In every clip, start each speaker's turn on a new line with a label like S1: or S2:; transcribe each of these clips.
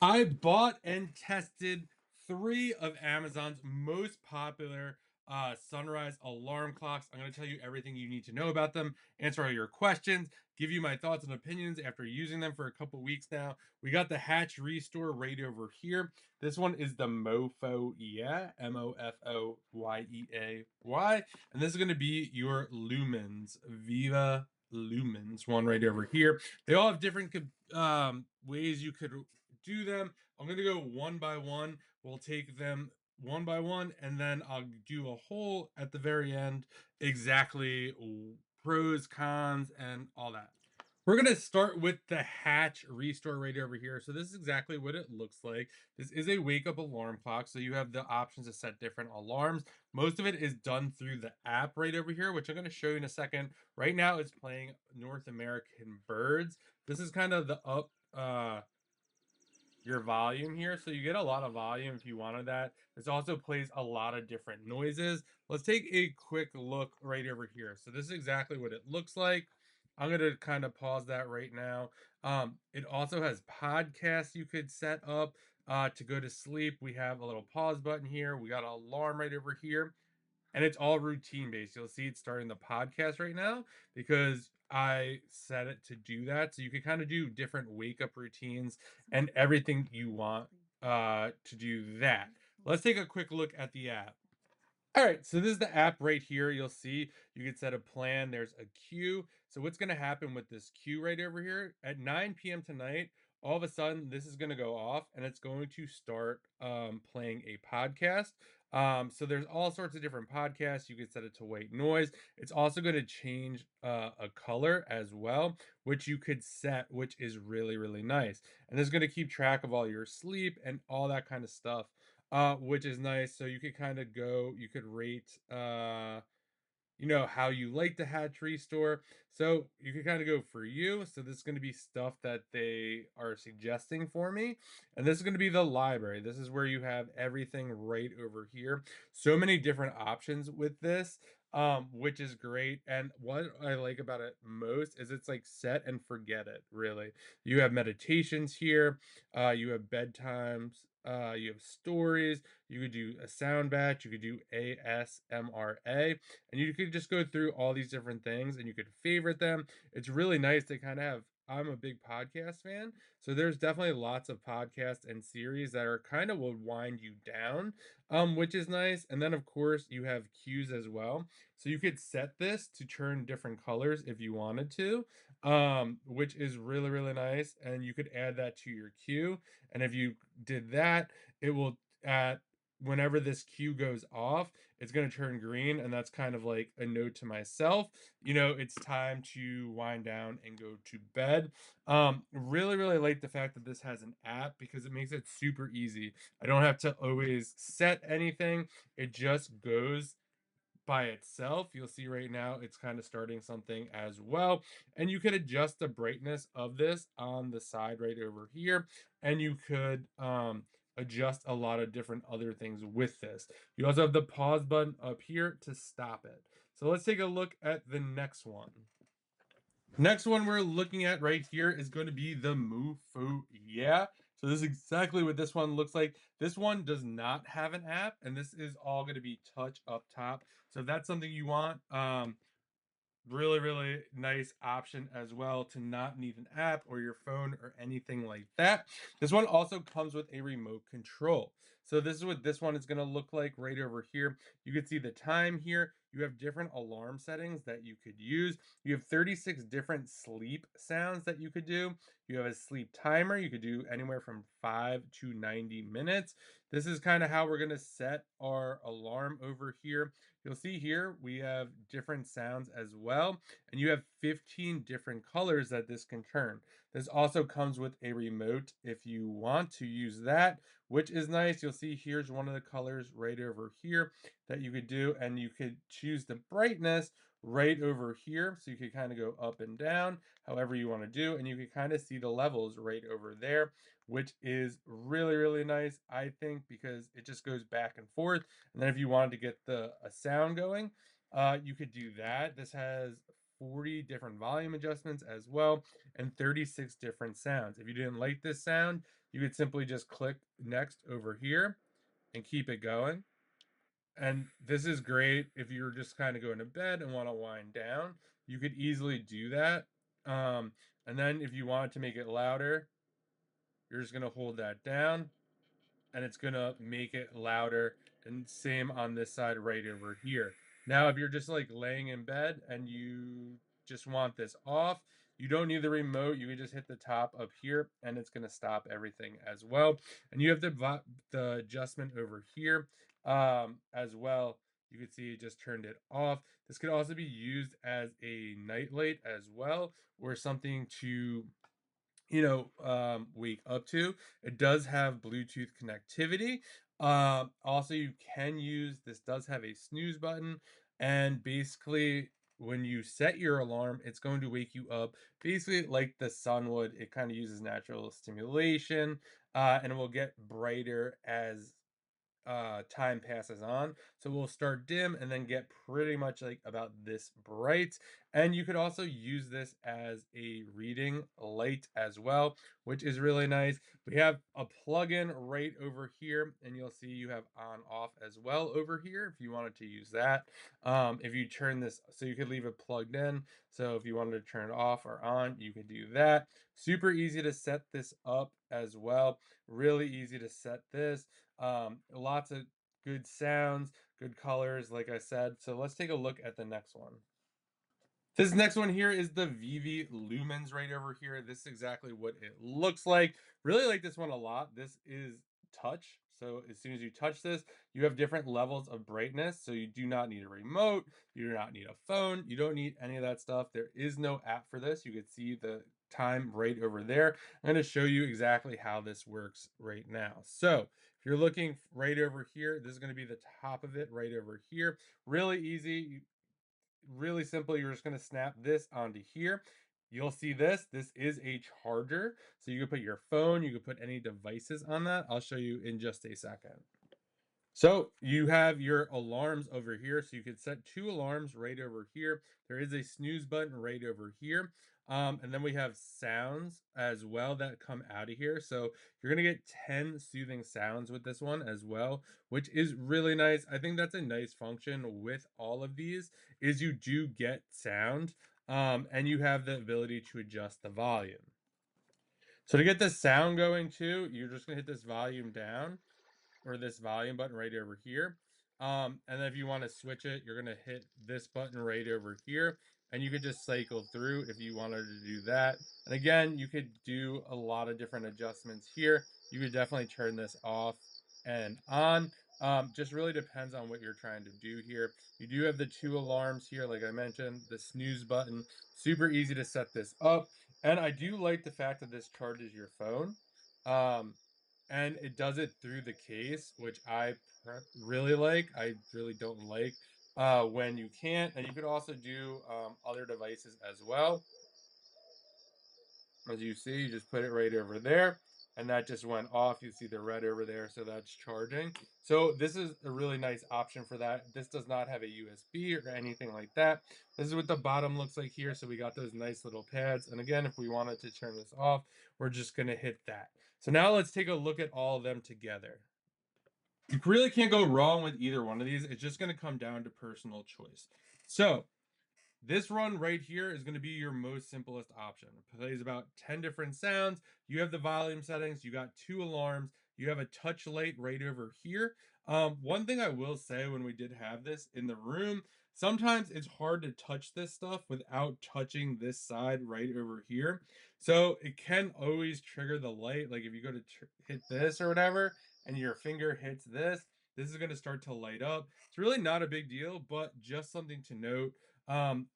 S1: I bought and tested three of Amazon's most popular sunrise alarm clocks. I'm going to tell you everything you need to know about them, answer all your questions, give you my thoughts and opinions after using them for a couple weeks now. We got the Hatch Restore right over here. This one is the Mofo Yeah, Mofoyeay. And this is going to be your Lumens, Viva Lumens one right over here. They all have different ways you could do them. I'm going to go one by one. We'll take them one by one, and then I'll do a whole at the very end, exactly pros, cons, and all that. We're going to start with the Hatch Restore right over here. So this is exactly what it looks like. This is a wake up alarm clock. So you have the options to set different alarms. Most of it is done through the app right over here, which I'm going to show you in a second. Right now it's playing North American Birds. This is kind of the up your volume here. So you get a lot of volume if you wanted that. This also plays a lot of different noises. Let's take a quick look right over here. So this is exactly what it looks like. I'm going to kind of pause that right now. It also has podcasts you could set up to go to sleep. We have a little pause button here. We got an alarm right over here, and it's all routine based. You'll see it starting the podcast right now because I set it to do that. So you can kind of do different wake up routines and everything you want to do that. Let's take a quick look at the app. All right, so this is the app right here. You'll see you can set a plan. There's a queue. So what's going to happen with this queue right over here at 9 p.m. tonight? All of a sudden, this is going to go off and it's going to start playing a podcast. So there's all sorts of different podcasts. You can set it to white noise. It's also going to change a color as well, which you could set, which is really, really nice. And this is going to keep track of all your sleep and all that kind of stuff, which is nice. So you could kind of go, you could rate, how you like the Hatch Restore. So you could kind of go for you. So this is going to be stuff that they are suggesting for me. And this is going to be the library. This is where you have everything right over here. So many different options with this. Which is great. And what I like about it most is it's like set and forget it, really. You have meditations here, you have bedtimes, you have stories, you could do a sound batch, you could do ASMRA, and you could just go through all these different things and you could favorite them. It's really nice to kind of have. I'm a big podcast fan, so there's definitely lots of podcasts and series that are kind of will wind you down, which is nice. And then of course you have cues as well, so you could set this to turn different colors if you wanted to, which is really really nice. And you could add that to your cue, and if you did that, it will at whenever this cue goes off, it's going to turn green, and that's kind of like a note to myself, it's time to wind down and go to bed. Really really like the fact that this has an app because it makes it super easy. I don't have to always set anything. It just goes by itself. You'll see right now it's kind of starting something as well. And you could adjust the brightness of this on the side right over here. And you could adjust a lot of different other things with this. You also have the pause button up here to stop it. So let's take a look at the next one. Next one we're looking at right here is going to be the Mufo Yeah. So this is exactly what this one looks like. This one does not have an app, and this is all going to be touch up top. So if that's something you want, really really nice option as well to not need an app or your phone or anything like that. This one also comes with a remote control. So this is what this one is going to look like right over here. You can see the time here. You have different alarm settings that you could use. You have 36 different sleep sounds that you could do. You have a sleep timer. You could do anywhere from 5 to 90 minutes. This is kind of how we're going to set our alarm over here. You'll see here we have different sounds as well, and you have 15 different colors that this can turn. This also comes with a remote if you want to use that, which is nice. You'll see here's one of the colors right over here that you could do, and you could choose the brightness right over here. So you could kind of go up and down however you want to do, and you can kind of see the levels right over there, which is really, really nice, I think, because it just goes back and forth. And then if you wanted to get the a sound going, you could do that. This has 40 different volume adjustments as well and 36 different sounds. If you didn't like this sound, you could simply just click next over here and keep it going. And this is great if you're just kind of going to bed and want to wind down. You could easily do that. Um, and then if you want to make it louder, you're just going to hold that down and it's gonna make it louder, and same on this side right over here. Now, if you're just like laying in bed and you just want this off, you don't need the remote. You can just hit the top up here and it's gonna stop everything as well. And you have the adjustment over here as well. You can see it just turned it off. This could also be used as a night light as well, or something to wake up to. It does have Bluetooth connectivity. Also, you can use this does have a snooze button, and basically, when you set your alarm, it's going to wake you up basically like the sun would. It kind of uses natural stimulation, and it will get brighter as time passes on. So we'll start dim and then get pretty much like about this bright. And you could also use this as a reading light as well, which is really nice. We have a plug-in right over here, and you'll see you have on off as well over here if you wanted to use that. If you turn this, so you could leave it plugged in. So if you wanted to turn it off or on, you could do that. Super easy to set this up as well. Really easy to set this. Lots of good sounds, good colors, like I said. So let's take a look at the next one. This next one here is the Vivi Lumens right over here. This is exactly what it looks like. Really like this one a lot. This is touch. So as soon as you touch this, you have different levels of brightness. So you do not need a remote. You do not need a phone. You don't need any of that stuff. There is no app for this. You can see the time right over there. I'm going to show you exactly how this works right now. So if you're looking right over here, this is going to be the top of it right over here. Really easy, really simple. You're just going to snap this onto here. You'll see this. This is a charger. So you can put your phone, you can put any devices on that. I'll show you in just a second. So you have your alarms over here. So you can set two alarms right over here. There is a snooze button right over here. And then we have sounds as well that come out of here. So you're going to get 10 soothing sounds with this one as well, which is really nice. I think that's a nice function with all of these is you do get sound and you have the ability to adjust the volume. So to get the sound going too, you're just going to hit this volume down or this volume button right over here. And then if you want to switch it, you're going to hit this button right over here. And you could just cycle through if you wanted to do that. And again, you could do a lot of different adjustments here. You could definitely turn this off and on. Just really depends on what you're trying to do here. You do have the two alarms here, like I mentioned, the snooze button. Super easy to set this up. And I do like the fact that this charges your phone. Um, and it does it through the case, which really like. I really don't like when you can't. And you could also do other devices as well. As you see, you just put it right over there, and that just went off. You see the red over there, so that's charging. So this is a really nice option for that. This does not have a USB or anything like that. This is what the bottom looks like here. So we got those nice little pads. And again, if we wanted to turn this off, we're just going to hit that. So now let's take a look at all of them together. You really can't go wrong with either one of these. It's just going to come down to personal choice. So this run right here is going to be your most simplest option. It plays about 10 different sounds. You have the volume settings. You got two alarms. You have a touch light right over here. One thing I will say when we did have this in the room, sometimes it's hard to touch this stuff without touching this side right over here. So it can always trigger the light. Like if you go to hit this or whatever, and your finger hits this is going to start to light up. It's really not a big deal, but just something to note.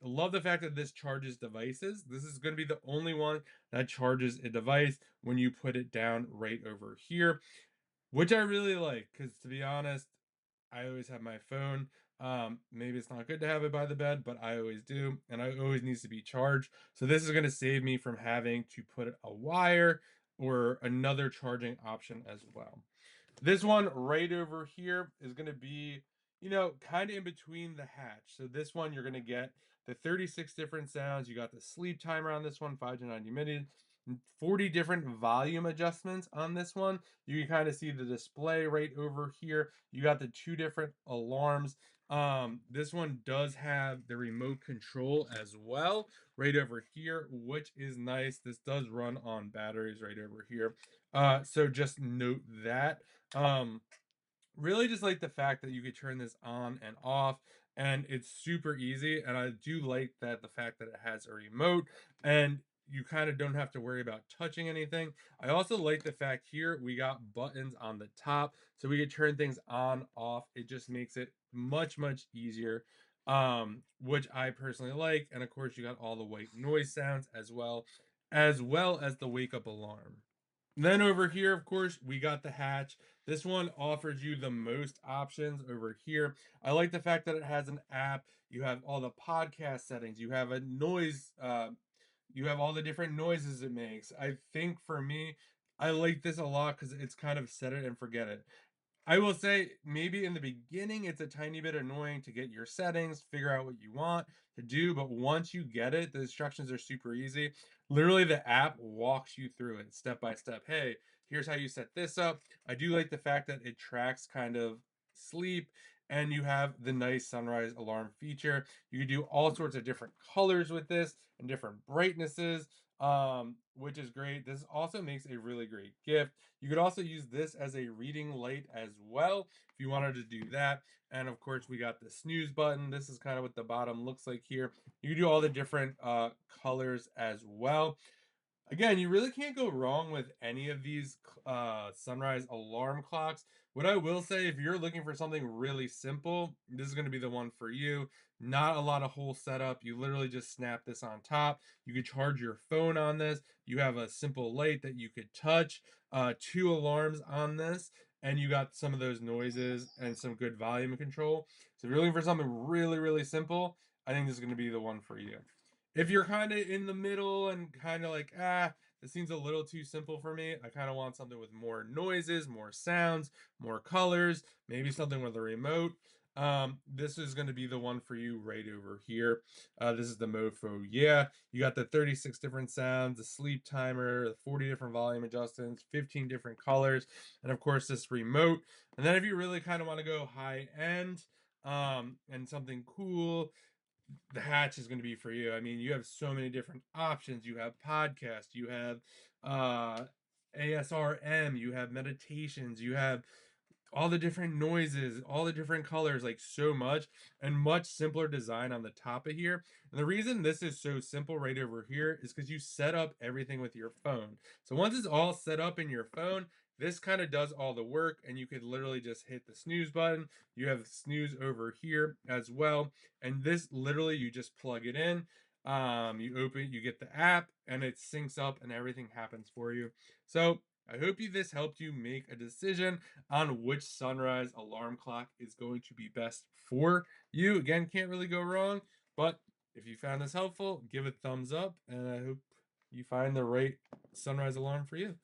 S1: Love the fact that this charges devices. This is going to be the only one that charges a device when you put it down right over here, which I really like because to be honest, I always have my phone. Maybe it's not good to have it by the bed, but I always do, and it always needs to be charged. So this is going to save me from having to put a wire or another charging option as well. This one right over here is going to be, kind of in between the hatch. So this one, you're going to get the 36 different sounds. You got the sleep timer on this one, 5 to 90 minutes. 40 different volume adjustments on this one. You can kind of see the display right over here. You got the two different alarms. This one does have the remote control as well right over here, which is nice. This does run on batteries right over here. So just note that. Um, Really just like the fact that you could turn this on and off, and it's super easy, and I do like that the fact that it has a remote, and you kind of don't have to worry about touching anything. I also like the fact here we got buttons on the top, so we could turn things on, off. It just makes it much easier, which I personally like. And of course, you got all the white noise sounds as well as the wake up alarm. Then over here, of course, we got the hatch. This one offers you the most options over here. I like the fact that it has an app. You have all the podcast settings. You have a noise. You have all the different noises it makes. I think for me, I like this a lot because it's kind of set it and forget it. I will say maybe in the beginning it's a tiny bit annoying to get your settings, figure out what you want to do, but once you get it, the instructions are super easy. Literally the app walks you through it step by step. Hey, here's how you set this up. I do like the fact that it tracks kind of sleep, and you have the nice sunrise alarm feature. You can do all sorts of different colors with this and different brightnesses, which is great. This also makes a really great gift. You could also use this as a reading light as well if you wanted to do that. And of course, we got the snooze button. This is kind of what the bottom looks like here. You can do all the different colors as well. Again, you really can't go wrong with any of these sunrise alarm clocks. What I will say, if you're looking for something really simple, this is going to be the one for you. Not a lot of whole setup. You literally just snap this on top. You could charge your phone on this. You have a simple light that you could touch. Two alarms on this, and you got some of those noises and some good volume control. So if you're looking for something really simple, I think this is going to be the one for you. If you're kind of in the middle and kind of like, this seems a little too simple for me. I kind of want something with more noises, more sounds, more colors, maybe something with a remote. This is going to be the one for you right over here. This is the Mofo. Yeah, you got the 36 different sounds, the sleep timer, the 40 different volume adjustments, 15 different colors, and of course this remote. And then if you really kind of want to go high end, and something cool, the hatch is going to be for you. I mean, you have so many different options. You have podcasts, you have uh ASRM, you have meditations, you have all the different noises, all the different colors, like so much, and much simpler design on the top of here. And the reason this is so simple right over here is because you set up everything with your phone. So once it's all set up in your phone, this kind of does all the work, and you could literally just hit the snooze button. You have snooze over here as well, and this literally you just plug it in. You open, you get the app, and it syncs up, and everything happens for you. So I hope this helped you make a decision on which sunrise alarm clock is going to be best for you. Again, can't really go wrong, but if you found this helpful, give it a thumbs up, and I hope you find the right sunrise alarm for you.